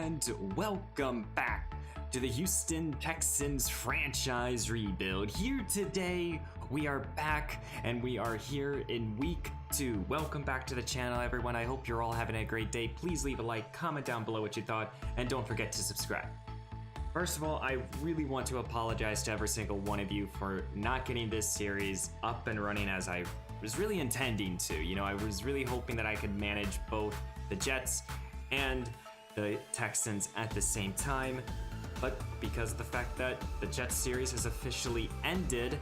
and welcome back to the Houston Texans franchise rebuild. Here today, we are back and we are here in week 2. Welcome back to the channel, everyone. I hope you're all having a great day. Please leave a like, comment down below what you thought, and don't forget to subscribe. First of all, I really want to apologize to every single one of you for not getting this series up and running as I was really intending to. You know, I was really hoping that I could manage both the Jets and the Texans at the same time, but because of the fact that the Jets series has officially ended,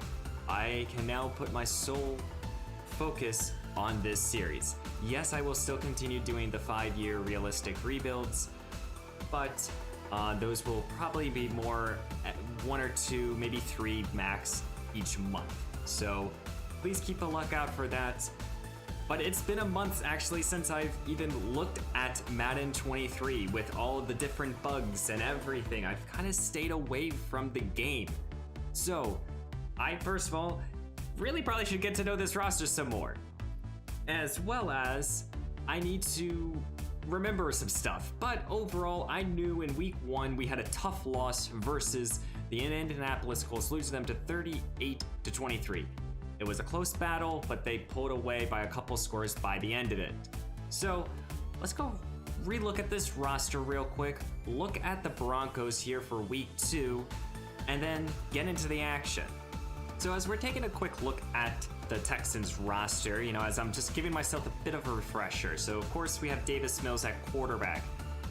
I can now put my sole focus on this series. Yes, I will still continue doing the 5-year realistic rebuilds, but those will probably be more at 1 or 2, maybe 3 max each month. So please keep a lookout for that. But it's been a month actually since I've even looked at Madden 23 with all the different bugs and everything. I've kind of stayed away from the game. So I first of all really probably should get to know this roster some more. As well as I need to remember some stuff. But overall, I knew in week 1 we had a tough loss versus the Indianapolis Colts, losing them to 38-23. It was a close battle, but they pulled away by a couple scores by the end of it. So let's go relook at this roster real quick, look at the Broncos here for week 2, and then get into the action. So as we're taking a quick look at the Texans roster, you know, as I'm just giving myself a bit of a refresher. So of course we have Davis Mills at quarterback,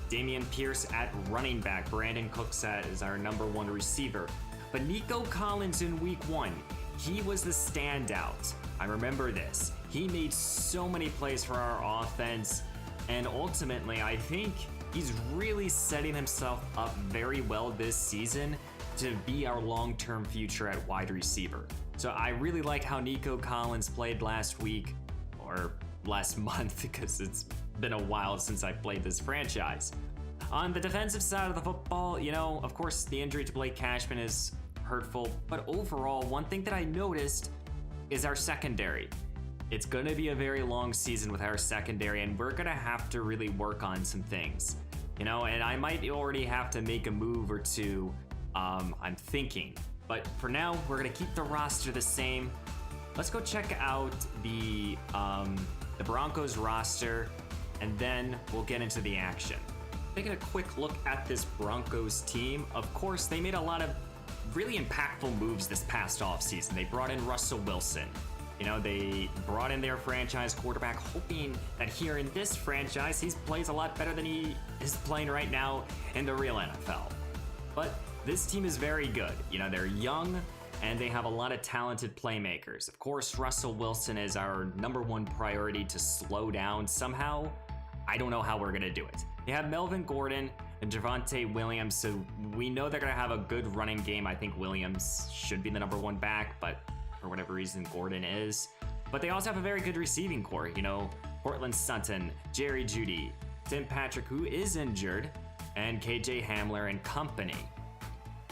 Damian Pierce at running back, Brandon Cooks as our #1 receiver. But Nico Collins in week 1, he was the standout. I remember this. He made so many plays for our offense, and ultimately I think he's really setting himself up very well this season to be our long-term future at wide receiver. So I really like how Nico Collins played last week, or last month, because it's been a while since I played this franchise. On the defensive side of the football, you know, of course the injury to Blake Cashman is hurtful, but overall, one thing that I noticed is our secondary. It's gonna be a very long season with our secondary, and we're gonna have to really work on some things, you know, and I might already have to make a move or two, I'm thinking. But for now, we're gonna keep the roster the same. Let's go check out the Broncos roster, and then we'll get into the action. Taking a quick look at this Broncos team, of course, they made a lot of really impactful moves this past offseason. They brought in Russell Wilson. You know, they brought in their franchise quarterback, hoping that here in this franchise, he plays a lot better than he is playing right now in the real NFL. But this team is very good. You know, they're young and they have a lot of talented playmakers. Of course, Russell Wilson is our #1 priority to slow down somehow. I don't know how we're gonna do it. They have Melvin Gordon and Javonte Williams, so we know they're gonna have a good running game. I think Williams should be the #1 back, but for whatever reason, Gordon is. But they also have a very good receiving core. You know, Portland Sutton, Jerry Jeudy, Tim Patrick, who is injured, and KJ Hamler and company.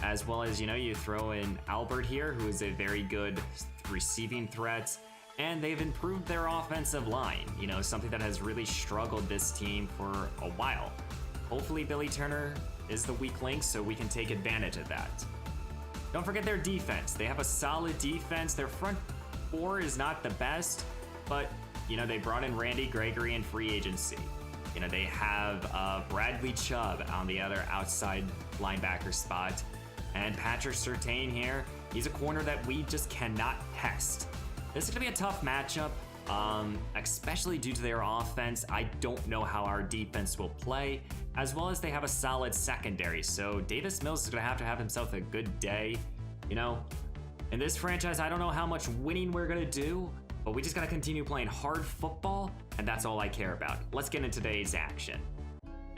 As well as, you know, you throw in Albert here, who is a very good receiving threat, and they've improved their offensive line, you know, something that has really struggled this team for a while. Hopefully Billy Turner is the weak link so we can take advantage of that. Don't forget their defense. They have a solid defense. Their front 4 is not the best, but, you know, they brought in Randy Gregory in free agency. You know, they have Bradley Chubb on the other outside linebacker spot. And Patrick Surtain here, he's a corner that we just cannot test. This is gonna be a tough matchup, especially due to their offense. I don't know how our defense will play, as well as they have a solid secondary. So Davis Mills is gonna have himself a good day. You know, in this franchise, I don't know how much winning we're gonna do, but we just gotta continue playing hard football, and that's all I care about. Let's get into today's action.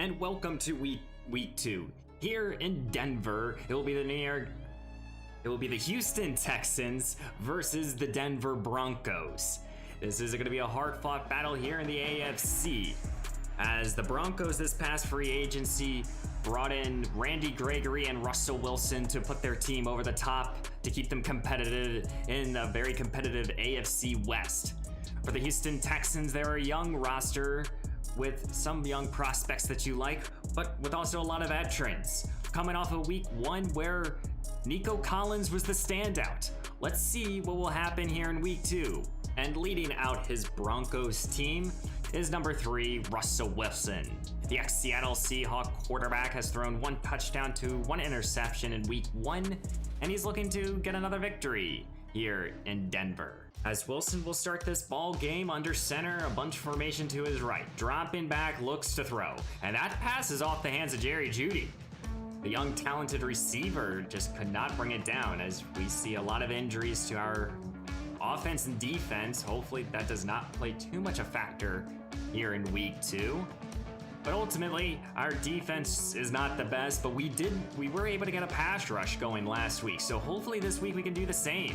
And welcome to week 2. Here in Denver, it will be the Houston Texans versus the Denver Broncos. This is going to be a hard-fought battle here in the AFC, as the Broncos this past free agency brought in Randy Gregory and Russell Wilson to put their team over the top to keep them competitive in a very competitive AFC West. For the Houston Texans, they're a young roster with some young prospects that you like, but with also a lot of veterans. Coming off of week 1 where Nico Collins was the standout. Let's see what will happen here in week 2. And leading out his Broncos team is number 3, Russell Wilson. The ex-Seattle Seahawks quarterback has thrown 1 touchdown to 1 interception in week 1, and he's looking to get another victory here in Denver. As Wilson will start this ball game under center, a bunch formation to his right. Dropping back, looks to throw. And that pass is off the hands of Jerry Jeudy. The young talented receiver just could not bring it down, as we see a lot of injuries to our offense and defense. Hopefully that does not play too much a factor here in week 2. But ultimately, our defense is not the best, but we were able to get a pass rush going last week. So hopefully this week we can do the same.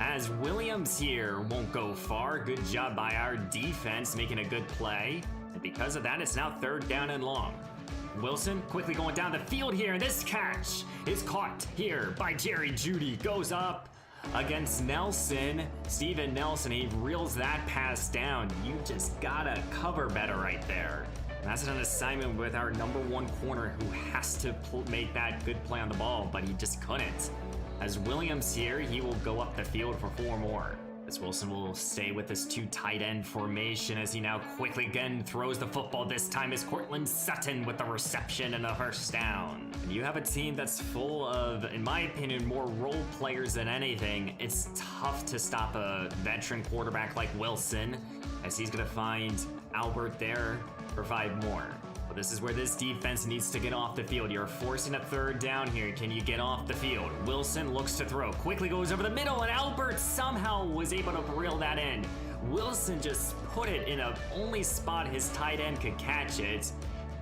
As Williams here won't go far. Good job by our defense making a good play. And because of that, it's now 3rd down and long. Wilson quickly going down the field here. This catch is caught here by Jerry Jeudy. Goes up against Nelson. Steven Nelson, he reels that pass down. You just gotta cover better right there. And that's an assignment with our number 1 corner who has to make that good play on the ball, but he just couldn't. As Williams here, he will go up the field for 4 more. As Wilson will stay with this 2 tight end formation as he now quickly again throws the football. This time is Cortland Sutton with the reception and a first down. And you have a team that's full of, in my opinion, more role players than anything. It's tough to stop a veteran quarterback like Wilson, as he's gonna find Albert there for 5 more. But this is where this defense needs to get off the field. You're forcing a 3rd down here. Can you get off the field? Wilson looks to throw. Quickly goes over the middle, and Albert somehow was able to reel that in. Wilson just put it in a only spot his tight end could catch it.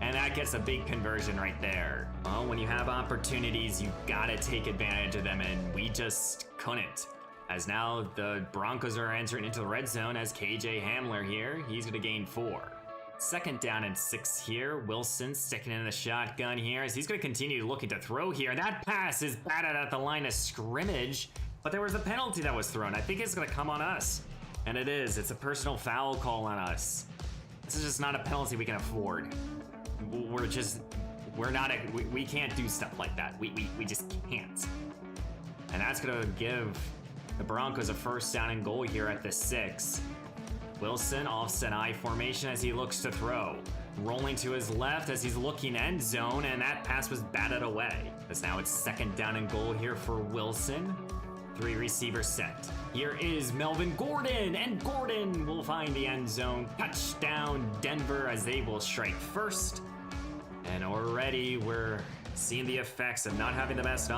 And that gets a big conversion right there. Well, when you have opportunities, you gotta take advantage of them, and we just couldn't. As now the Broncos are entering into the red zone as KJ Hamler here. He's gonna gain 4. 2nd down and 6 here. Wilson sticking in the shotgun here as he's going to continue looking to throw here. That pass is batted at the line of scrimmage, but there was a penalty that was thrown. I think it's going to come on us. And it is. It's a personal foul call on us. This is just not a penalty we can afford. We can't do stuff like that. We just can't. And that's going to give the Broncos a 1st down and goal here at the 6. Wilson, offset I formation as he looks to throw. Rolling to his left as he's looking end zone, and that pass was batted away. As now it's 2nd down and goal here for Wilson. 3 receivers set. Here is Melvin Gordon, and Gordon will find the end zone. Touchdown Denver as they will strike first. And already we're seeing the effects of not having the best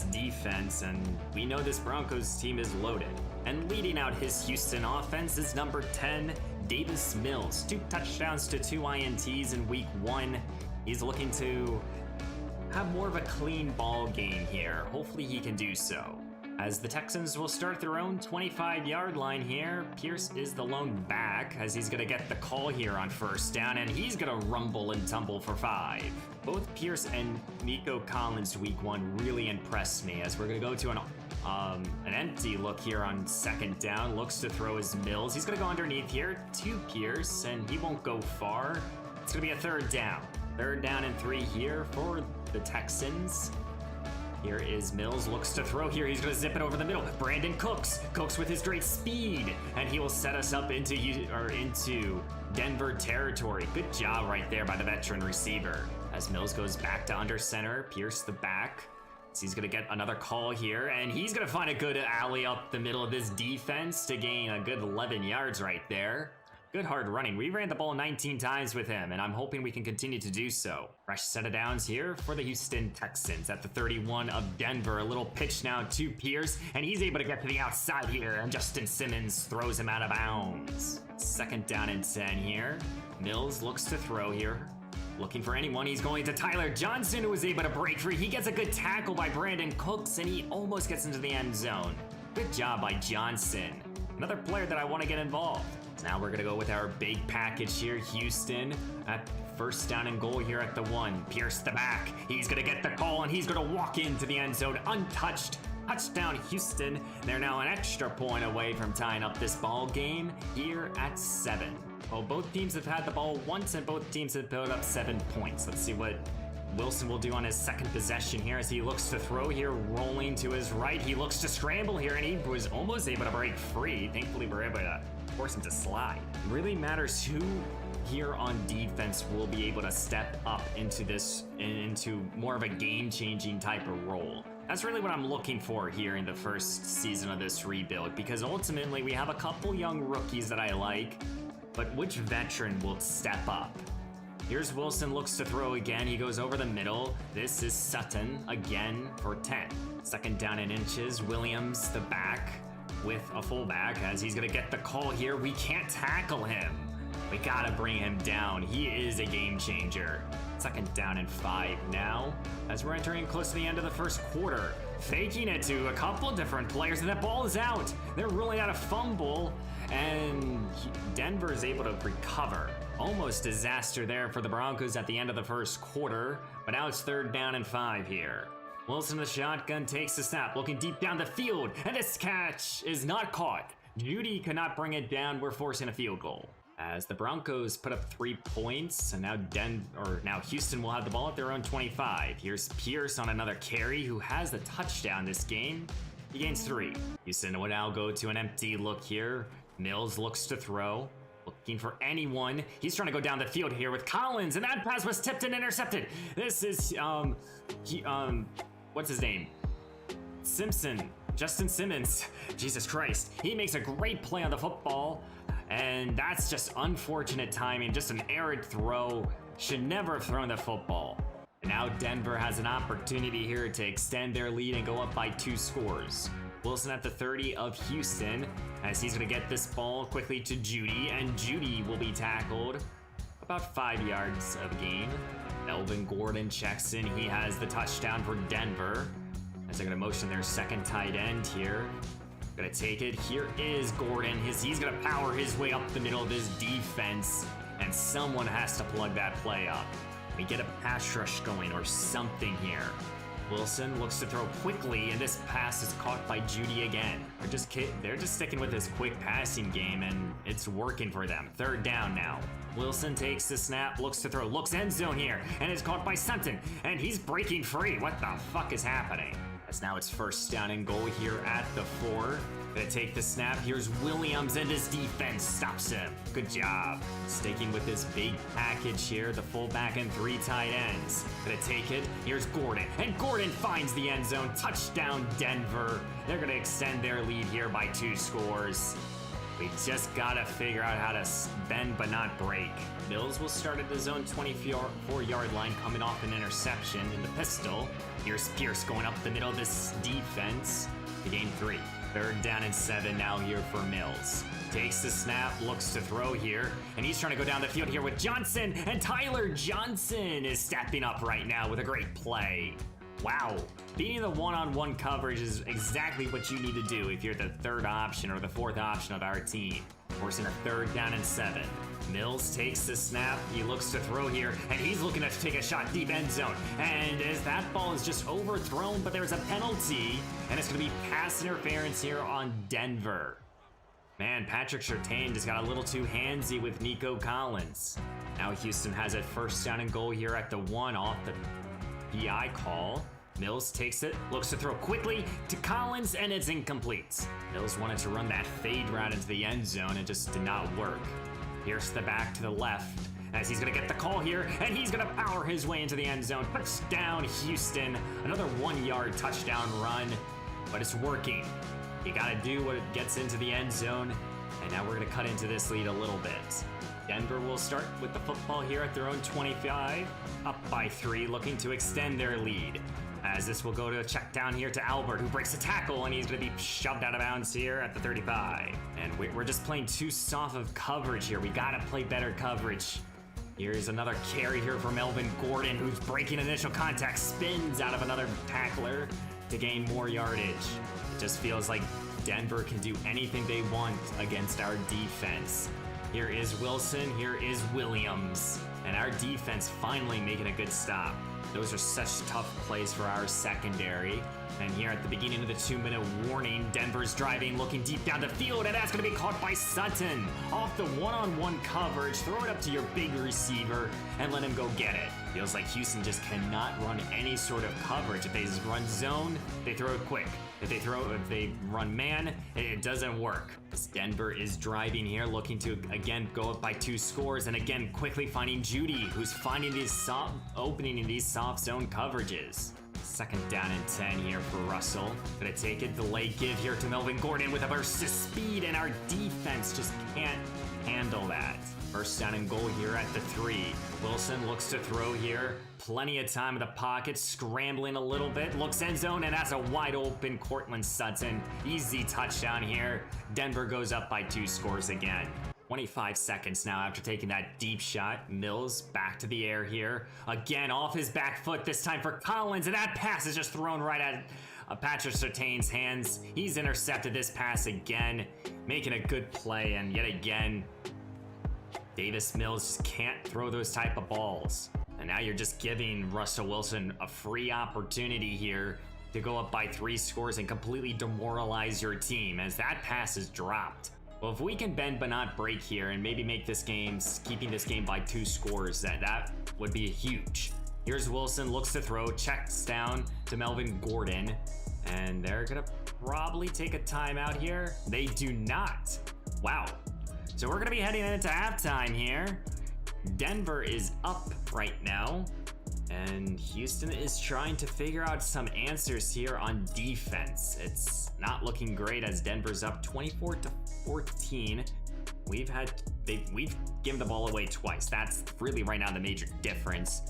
defense, and we know this Broncos team is loaded. And leading out his Houston offense is number 10, Davis Mills. 2 touchdowns to 2 INTs in week 1. He's looking to have more of a clean ball game here. Hopefully he can do so. As the Texans will start their own 25-yard line here, Pierce is the lone back as he's gonna get the call here on 1st down, and he's gonna rumble and tumble for 5. Both Pierce and Nico Collins week 1 really impressed me, as we're gonna go to an empty look here on 2nd down. Looks to throw his Mills. He's gonna go underneath here to Pierce, and he won't go far. It's gonna be a 3rd down. 3rd down and 3 here for the Texans. Here is Mills, looks to throw here. He's gonna zip it over the middle. Brandon Cooks with his great speed, and he will set us up into Denver territory. Good job right there by the veteran receiver. As Mills goes back to under center, Pierce the back. So he's gonna get another call here, and he's gonna find a good alley up the middle of this defense to gain a good 11 yards right there. Good hard running. We ran the ball 19 times with him, and I'm hoping we can continue to do so. Fresh set of downs here for the Houston Texans at the 31 of Denver. A little pitch now to Pierce, and he's able to get to the outside here, and Justin Simmons throws him out of bounds. 2nd down and 10 here. Mills looks to throw here. Looking for anyone, he's going to Tyler Johnson, who was able to break free. He gets a good tackle by Brandon Cooks, and he almost gets into the end zone. Good job by Johnson. Another player that I want to get involved. Now we're gonna go with our big package here. Houston at 1st down and goal here at the 1. Pierce the back. He's gonna get the call, and he's gonna walk into the end zone untouched. Touchdown Houston. They're now an extra point away from tying up this ball game here at 7. Well, both teams have had the ball once and both teams have built up 7 points. Let's see what Wilson will do on his second possession here as he looks to throw here, rolling to his right. He looks to scramble here, and he was almost able to break free. Thankfully, we're able to force him to slide. It really matters who here on defense will be able to step up into more of a game-changing type of role. That's really what I'm looking for here in the first season of this rebuild, because ultimately we have a couple young rookies that I like, but which veteran will step up? Here's Wilson, looks to throw again. He goes over the middle. This is Sutton again for 10. Second down and inches. Williams, the back, with a fullback as he's gonna get the call here. We can't tackle him. We gotta bring him down. He is a game changer. Second down and 5 now as we're entering close to the end of the first quarter. Faking it to a couple different players, and that ball is out. They're ruling out a fumble, and Denver is able to recover. Almost disaster there for the Broncos at the end of the first quarter, but now it's third down and 5 here. Wilson, the shotgun, takes the snap, looking deep down the field, and this catch is not caught. Judy could not bring it down. We're forcing a field goal. As the Broncos put up 3 points, and now Houston will have the ball at their own 25. Here's Pierce on another carry, who has the touchdown this game. He gains 3. Houston will now go to an empty look here. Mills looks to throw, looking for anyone. He's trying to go down the field here with Collins, and that pass was tipped and intercepted. This is what's his name? Justin Simmons. Jesus Christ. He makes a great play on the football, and that's just unfortunate timing. Just an errant throw. Should never have thrown the football. And now Denver has an opportunity here to extend their lead and go up by 2 scores. Wilson at the 30 of Houston as he's going to get this ball quickly to Judy, and Judy will be tackled about 5 yards of gain. Melvin Gordon checks in. He has the touchdown for Denver as they're going to motion their second tight end here. Gonna take it. Here is Gordon. He's gonna power his way up the middle of his defense, and someone has to plug that play up. We get a pass rush going or something here. Wilson looks to throw quickly, and this pass is caught by Judy again. They're just sticking with this quick passing game, and it's working for them. Third down now. Wilson takes the snap, looks to throw, looks end zone here, and is caught by Sutton, and he's breaking free. What the fuck is happening? As now it's first down and goal here at the 4. Gonna take the snap. Here's Williams, and his defense stops him. Good job. Sticking with this big package here, the fullback and 3 tight ends. Gonna take it. Here's Gordon, and Gordon finds the end zone. Touchdown, Denver. They're gonna extend their lead here by 2 scores. We just gotta figure out how to bend but not break. Mills will start at the zone 24-yard line, coming off an interception in the pistol. Here's Pierce going up the middle of this defense to gain 3. Third down and 7 now here for Mills. Takes the snap, looks to throw here, and he's trying to go down the field here with Johnson, and Tyler Johnson is stepping up right now with a great play. Wow. Beating the one-on-one coverage is exactly what you need to do if you're the 3rd option or the 4th option of our team. Forcing a 3rd down and 7. Mills takes the snap, he looks to throw here, and he's looking to take a shot deep end zone. And as that ball is just overthrown, but there's a penalty, and it's going to be pass interference here on Denver. Man, Patrick Surtain just got a little too handsy with Nico Collins. Now Houston has it first down and goal here at the 1 off the PI call. Mills takes it, looks to throw quickly to Collins, and it's incomplete. Mills wanted to run that fade route into the end zone. It just did not work. Here's the back to the left as he's going to get the call here, and he's going to power his way into the end zone. Touchdown, Houston. Another 1-yard touchdown run, but it's working. You got to do what it gets into the end zone, and now we're going to cut into this lead a little bit. Denver will start with the football here at their own 25, up by 3, looking to extend their lead. As this will go to a check down here to Albert, who breaks a tackle, and he's going to be shoved out of bounds here at the 35. And we're just playing too soft of coverage here. We got to play better coverage. Here's another carry here for Melvin Gordon, who's breaking initial contact, spins out of another tackler to gain more yardage. It just feels like Denver can do anything they want against our defense. Here is Wilson, here is Williams, and our defense finally making a good stop. Those are such tough plays for our secondary. And here at the beginning of the 2-minute warning, Denver's driving, looking deep down the field, and that's going to be caught by Sutton. Off the one-on-one coverage, throw it up to your big receiver and let him go get it. Feels like Houston just cannot run any sort of coverage. If they run zone, they throw it quick. If they run man, it doesn't work. As Denver is driving here, looking to again go up by 2 scores, and again quickly finding Judy, who's finding these opening in these soft zone coverages. 2nd down and 10 here for Russell. Gonna take it, delay give here to Melvin Gordon with a burst of speed, and our defense just can't handle that. 1st down and goal here at the 3. Wilson looks to throw here. Plenty of time in the pocket, scrambling a little bit. Looks end zone, and that's a wide open Cortland Sutton. Easy touchdown here. Denver goes up by 2 scores again. 25 seconds now after taking that deep shot. Mills back to the air here. Again, off his back foot, this time for Collins, and that pass is just thrown right at Patrick Surtain's hands. He's intercepted this pass again, making a good play, and yet again, Davis Mills just can't throw those type of balls. And now you're just giving Russell Wilson a free opportunity here to go up by 3 scores and completely demoralize your team as that pass is dropped. Well, if we can bend but not break here and maybe make this game, keeping this game by 2 scores, that would be huge. Here's Wilson, looks to throw, checks down to Melvin Gordon, and they're gonna probably take a timeout here. They do not. Wow. So we're gonna be heading into halftime here. Denver is up right now, and Houston is trying to figure out some answers here on defense. It's not looking great as Denver's up 24-14. We've given the ball away twice. That's really right now the major difference.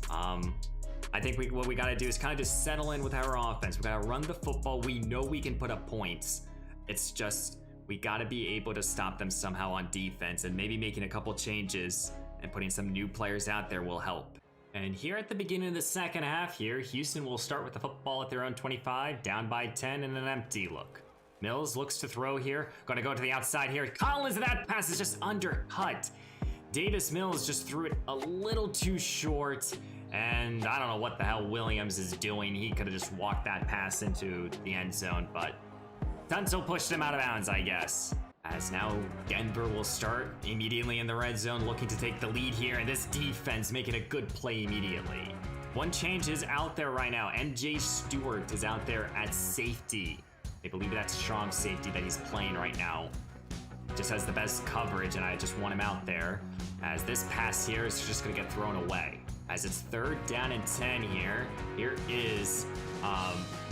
I think what we gotta do is kind of just settle in with our offense. We gotta run the football. We know we can put up points. It's just we gotta be able to stop them somehow on defense, and maybe making a couple changes and putting some new players out there will help. And here at the beginning of the 2nd half here, Houston will start with the football at their own 25, down by 10 and an empty look. Mills looks to throw here, gonna go to the outside here. Collins, that pass is just undercut. Davis Mills just threw it a little too short, and I don't know what the hell Williams is doing. He could have just walked that pass into the end zone, but Tunsil pushed him out of bounds, I guess. As now Denver will start immediately in the red zone, looking to take the lead here, and this defense making a good play immediately. One change is out there right now. MJ Stewart is out there at safety. I believe that's strong safety that he's playing right now. Just has the best coverage, and I just want him out there, as this pass here is just gonna get thrown away. As it's 3rd down and 10 here. Here is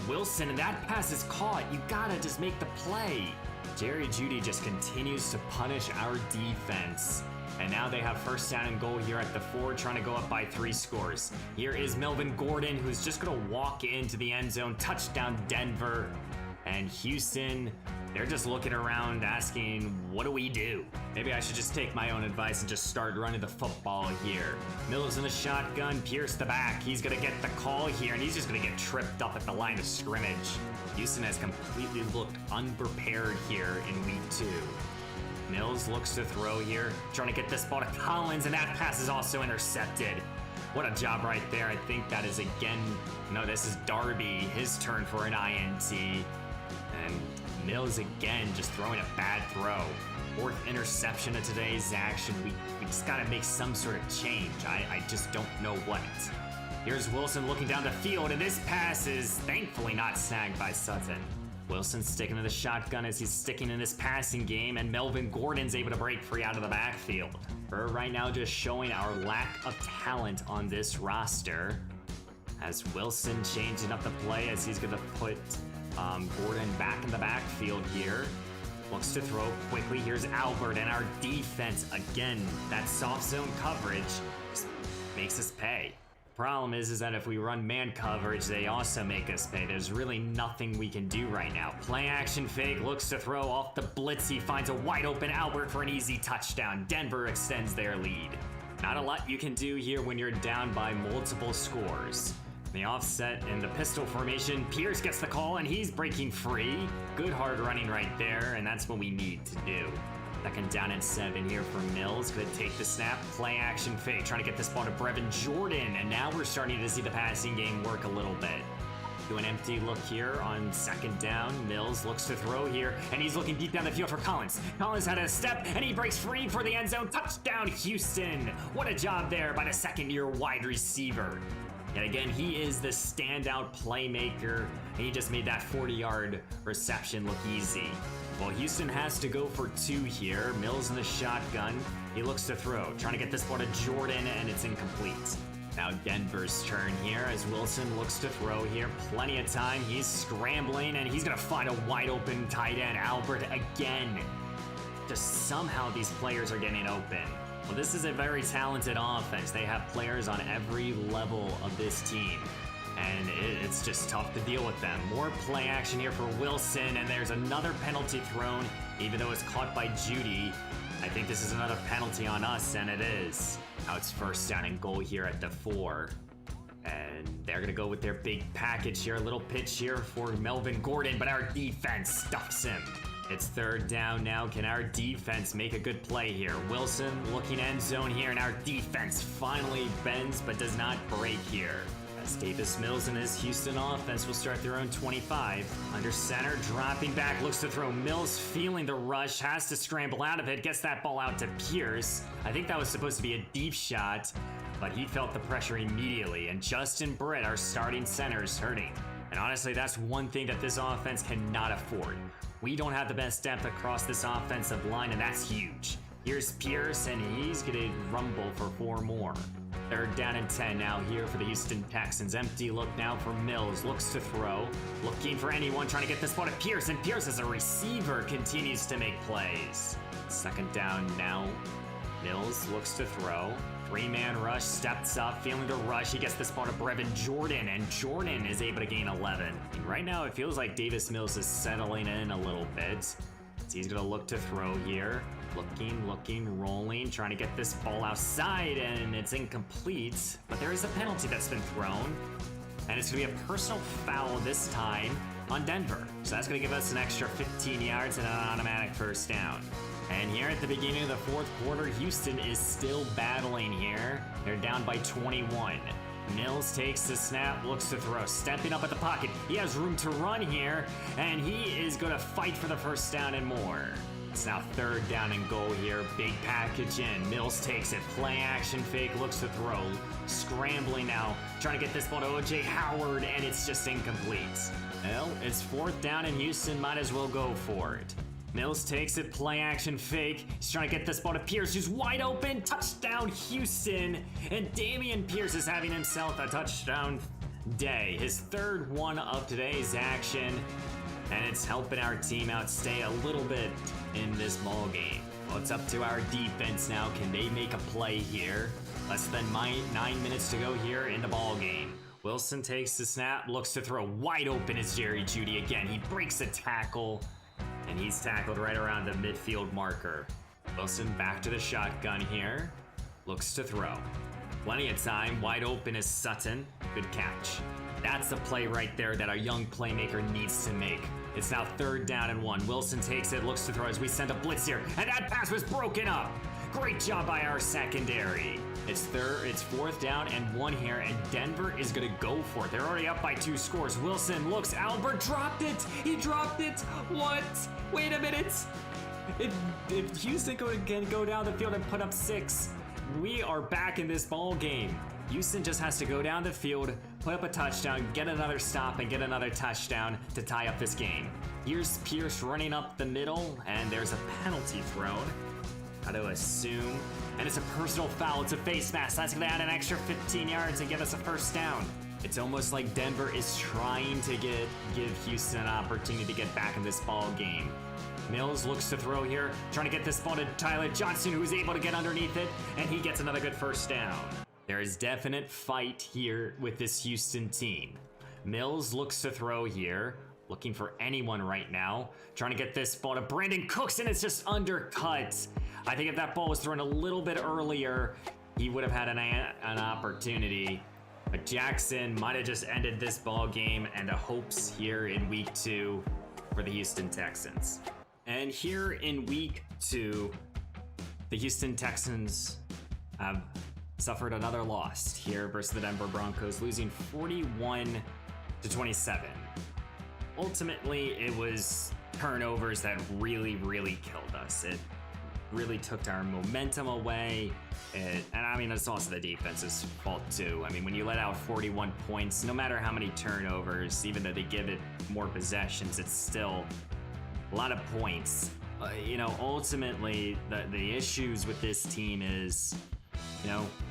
Wilson, and that pass is caught. You gotta just make the play. Jerry Jeudy just continues to punish our defense. And now they have 1st down and goal here at the 4, trying to go up by 3 scores. Here is Melvin Gordon, who's just gonna walk into the end zone. Touchdown Denver. And Houston, they're just looking around asking, what do we do? Maybe I should just take my own advice and just start running the football here. Mills in the shotgun, Pierce the back. He's gonna get the call here, and he's just gonna get tripped up at the line of scrimmage. Houston has completely looked unprepared here in week 2. Mills looks to throw here, trying to get this ball to Collins, and that pass is also intercepted. What a job right there. I think that is again, no, this is Darby, his turn for an INT. And Mills again just throwing a bad throw. 4th interception of today's action. We just gotta make some sort of change. I just don't know what. Here's Wilson looking down the field, and this pass is thankfully not snagged by Sutton. Wilson sticking to the shotgun as he's sticking in this passing game, and Melvin Gordon's able to break free out of the backfield. We're right now just showing our lack of talent on this roster, as Wilson changing up the play as he's gonna put Gordon back in the backfield here. Looks to throw quickly. Here's Albert, and our defense, again, that soft zone coverage just makes us pay. Problem is that if we run man coverage, they also make us pay. There's really nothing we can do right now. Play action fake, looks to throw off the blitz. He finds a wide open Albert for an easy touchdown. Denver extends their lead. Not a lot you can do here when you're down by multiple scores. The offset in the pistol formation, Pierce gets the call, and he's breaking free. Good hard running right there, and that's what we need to do. Second down and 7 here for Mills. Gonna take the snap, play action fake, trying to get this ball to Brevin Jordan. And now we're starting to see the passing game work a little bit. Do an empty look here on second down. Mills looks to throw here, and he's looking deep down the field for Collins. Collins had a step, and he breaks free for the end zone. Touchdown, Houston. What a job there by the second-year wide receiver. And again, he is the standout playmaker, and he just made that 40-yard reception look easy. Well, Houston has to go for 2 here. Mills in the shotgun. He looks to throw, trying to get this ball to Jordan, and it's incomplete. Now Denver's turn here as Wilson looks to throw here. Plenty of time. He's scrambling, and he's going to find a wide open tight end. Albert again. Just somehow these players are getting open. Well, this is a very talented offense. They have players on every level of this team, and it's just tough to deal with them. More play action here for Wilson, and there's another penalty thrown, even though it's caught by Judy. I think this is another penalty on us, and it is. Now it's first down and goal here at the 4. And they're going to go with their big package here. A little pitch here for Melvin Gordon, but our defense stuffs him. It's third down now. Can our defense make a good play here? Wilson looking end zone here, and our defense finally bends but does not break here. As Davis Mills and his Houston offense will start their own 25. Under center, dropping back, looks to throw. Mills feeling the rush, has to scramble out of it, gets that ball out to Pierce. I think that was supposed to be a deep shot, but he felt the pressure immediately, and Justin Britt, our starting center, is hurting. And honestly, that's one thing that this offense cannot afford. We don't have the best depth across this offensive line, and that's huge. Here's Pierce, and he's gonna rumble for 4 more. Third down and 10 now here for the Houston Texans. Empty look now for Mills. Looks to throw. Looking for anyone, trying to get this ball to Pierce. And Pierce as a receiver continues to make plays. Second down now. Mills looks to throw. 3-man rush, steps up, feeling the rush. He gets this ball to Brevin Jordan, and Jordan is able to gain 11. And right now it feels like Davis Mills is settling in a little bit. So he's gonna look to throw here. Looking, rolling, trying to get this ball outside, and it's incomplete. But there is a penalty that's been thrown, and it's gonna be a personal foul this time on Denver. So that's gonna give us an extra 15 yards and an automatic first down. And here at the beginning of the 4th quarter, Houston is still battling here. They're down by 21. Mills takes the snap, looks to throw, stepping up at the pocket. He has room to run here, and he is gonna fight for the first down and more. It's now third down and goal here. Big package in. Mills takes it. Play action fake. Looks to throw. Scrambling now. Trying to get this ball to O.J. Howard, and it's just incomplete. Well, it's 4th down, and Houston might as well go for it. Mills takes it. Play action fake. He's trying to get this ball to Pierce, who's wide open. Touchdown, Houston. And Dameon Pierce is having himself a touchdown day. His 3rd one of today's action. And it's helping our team out stay a little bit in this ball game. Well, it's up to our defense now. Can they make a play here? Less than 9 minutes to go here in the ball game. Wilson takes the snap, looks to throw. Wide open is Jerry Jeudy again. He breaks a tackle, and he's tackled right around the midfield marker. Wilson back to the shotgun here. Looks to throw. Plenty of time. Wide open is Sutton. Good catch. That's the play right there that our young playmaker needs to make. It's now 3rd down and 1. Wilson takes it, looks to throw as we send a blitz here, and that pass was broken up. Great job by our secondary. It's 4th down and 1 here, and Denver is gonna go for it. They're already up by 2 scores. Wilson looks, Albert dropped it. He dropped it. What? Wait a minute. If Houston can go down the field and put up 6, we are back in this ball game. Houston just has to go down the field, put up a touchdown, get another stop, and get another touchdown to tie up this game. Here's Pierce running up the middle, and there's a penalty thrown. Got to assume. And it's a personal foul. It's a face mask. That's going to add an extra 15 yards and give us a first down. It's almost like Denver is trying to give Houston an opportunity to get back in this ball game. Mills looks to throw here, trying to get this ball to Tyler Johnson, who's able to get underneath it, and he gets another good first down. There is definite fight here with this Houston team. Mills looks to throw here, looking for anyone right now, trying to get this ball to Brandon Cooks, and it's just undercut. I think if that ball was thrown a little bit earlier, he would have had an opportunity. But Jackson might have just ended this ball game and the hopes here in week 2 for the Houston Texans. And here in week 2, the Houston Texans have suffered another loss here versus the Denver Broncos, losing 41-27. Ultimately, it was turnovers that really killed us. It really took our momentum away. And I mean, it's also the defense's fault too. I mean, when you let out 41 points, no matter how many turnovers, even though they give it more possessions, it's still a lot of points. Ultimately, the issues with this team is, we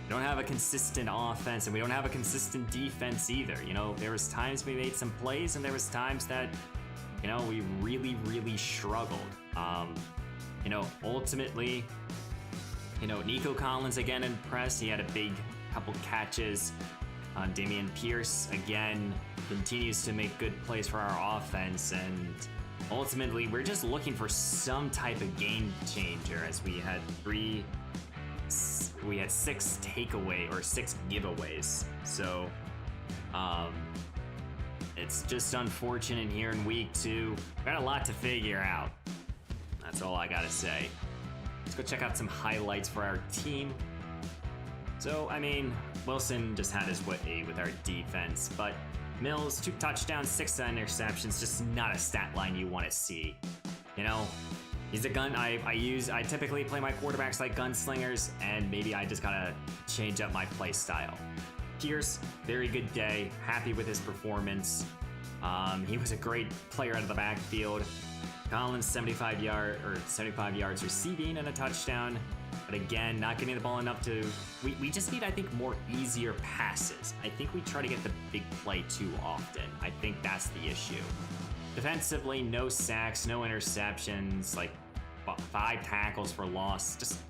don't have a consistent offense and we don't have a consistent defense either. There was times we made some plays and there was times that, we really struggled. Ultimately, Nico Collins again impressed. He had a big couple catches. Damian Pierce again continues to make good plays for our offense, and ultimately we're just looking for some type of game changer, as we had 6 takeaway or 6 giveaways. So it's just unfortunate here in week 2. Got a lot to figure out. That's all I gotta say. Let's go check out some highlights for our team. So, I mean, Wilson just had his way with our defense, but Mills, 2 touchdowns, 6 interceptions, just not a stat line you want to see. He's a gun. I typically play my quarterbacks like gunslingers, and maybe I just gotta change up my play style. Pierce, very good day. Happy with his performance. He was a great player out of the backfield. Collins, 75 yards receiving and a touchdown. But again, not getting the ball enough to... We just need, I think, more easier passes. I think we try to get the big play too often. I think that's the issue. Defensively, no sacks, no interceptions, like 5 tackles for loss. Just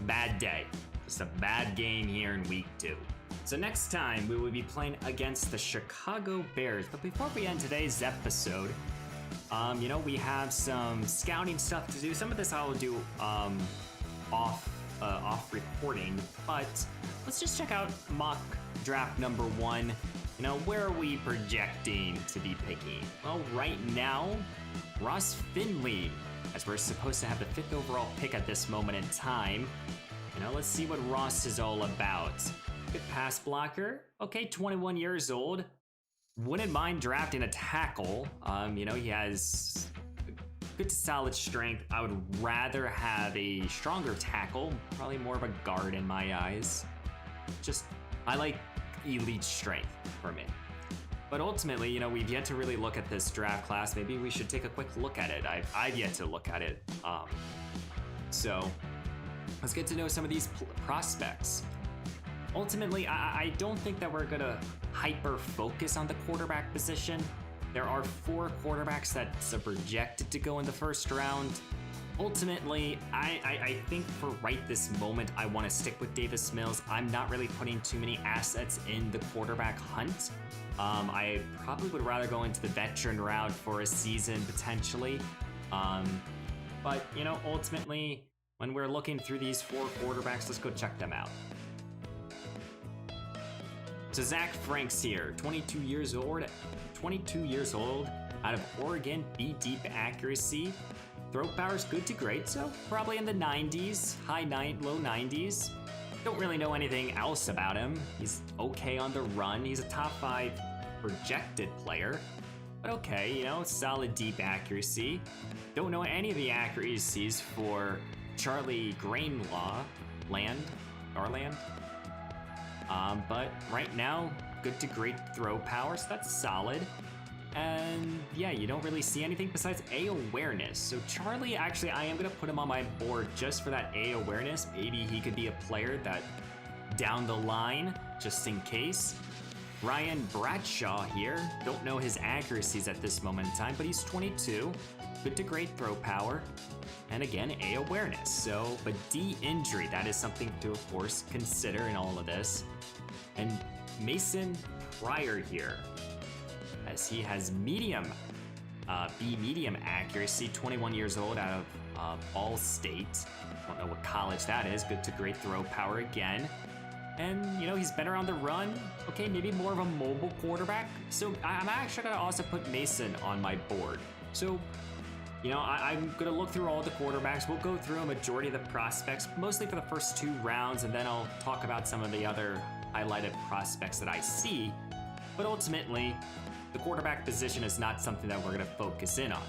bad day. Just a bad game here in week 2. So next time, we will be playing against the Chicago Bears. But before we end today's episode, we have some scouting stuff to do. Some of this I will do off recording, but let's just check out mock draft number 1. Where are we projecting to be picking? Well, right now, Ross Finley, as we're supposed to have the 5th overall pick at this moment in time. Let's see what Ross is all about. Good pass blocker. Okay, 21 years old. Wouldn't mind drafting a tackle. He has good to solid strength. I would rather have a stronger tackle, probably more of a guard in my eyes. I like elite strength for me. But ultimately, we've yet to really look at this draft class. Maybe we should take a quick look at it. I've yet to look at it. So let's get to know some of these prospects. Ultimately, I don't think that we're gonna hyper focus on the quarterback position. There are 4 quarterbacks that's projected to go in the first round. Ultimately, I think for right this moment, I want to stick with Davis Mills. I'm not really putting too many assets in the quarterback hunt. I probably would rather go into the veteran route for a season potentially. But ultimately, when we're looking through these 4 quarterbacks, let's go check them out. So Zach Franks here, 22 years old, out of Oregon, B deep accuracy. Throw power's good to great, so probably in the 90s, low 90s. Don't really know anything else about him. He's okay on the run. He's a top 5 projected player, but okay, solid deep accuracy. Don't know any of the accuracies for Charlie Garland. But right now, good to great throw power, so that's solid. And yeah, you don't really see anything besides A awareness. So Charlie, actually, I am gonna put him on my board just for that A awareness. Maybe he could be a player that down the line, just in case. Ryan Bradshaw here, don't know his accuracies at this moment in time, but he's 22, good to great throw power. And again, A awareness. So, but D injury, that is something to, of course, consider in all of this. And Mason Pryor here, as he has B medium accuracy, 21 years old, out of Ball State. Don't know what college that is. Good to great throw power again. And, he's better on the run. Okay, maybe more of a mobile quarterback. So I'm actually going to also put Mason on my board. So I'm going to look through all the quarterbacks. We'll go through a majority of the prospects, mostly for the first 2 rounds, and then I'll talk about some of the other highlighted prospects that I see. But ultimately, the quarterback position is not something that we're going to focus in on.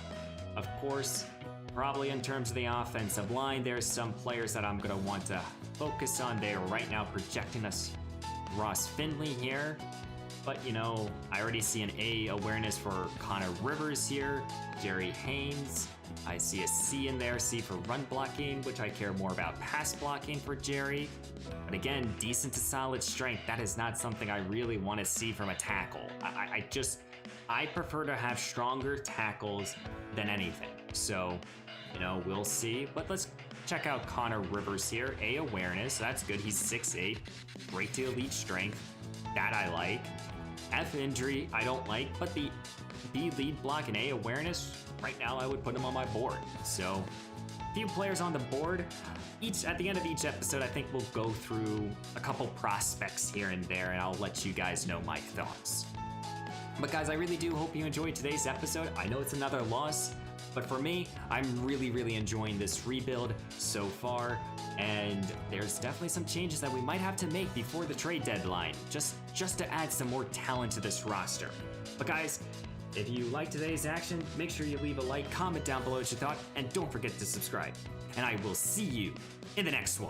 Of course, probably in terms of the offensive line, there's some players that I'm going to want to focus on. They are right now projecting us Ross Finley here. But, I already see an A awareness for Connor Rivers here, Jerry Haynes. I see a C in there, C for run blocking, which I care more about pass blocking for Jerry. But again, decent to solid strength. That is not something I really want to see from a tackle. I prefer to have stronger tackles than anything. So, we'll see. But let's check out Connor Rivers here. A awareness, that's good. He's 6'8", great to elite strength. That I like. F injury, I don't like, but the B lead block and A awareness, right now I would put him on my board. So, a few players on the board. At the end of each episode, I think we'll go through a couple prospects here and there, and I'll let you guys know my thoughts. But guys, I really do hope you enjoyed today's episode. I know it's another loss, but for me, I'm really enjoying this rebuild so far. And there's definitely some changes that we might have to make before the trade deadline, just to add some more talent to this roster. But guys, if you liked today's action, make sure you leave a like, comment down below what you thought, and don't forget to subscribe. And I will see you in the next one.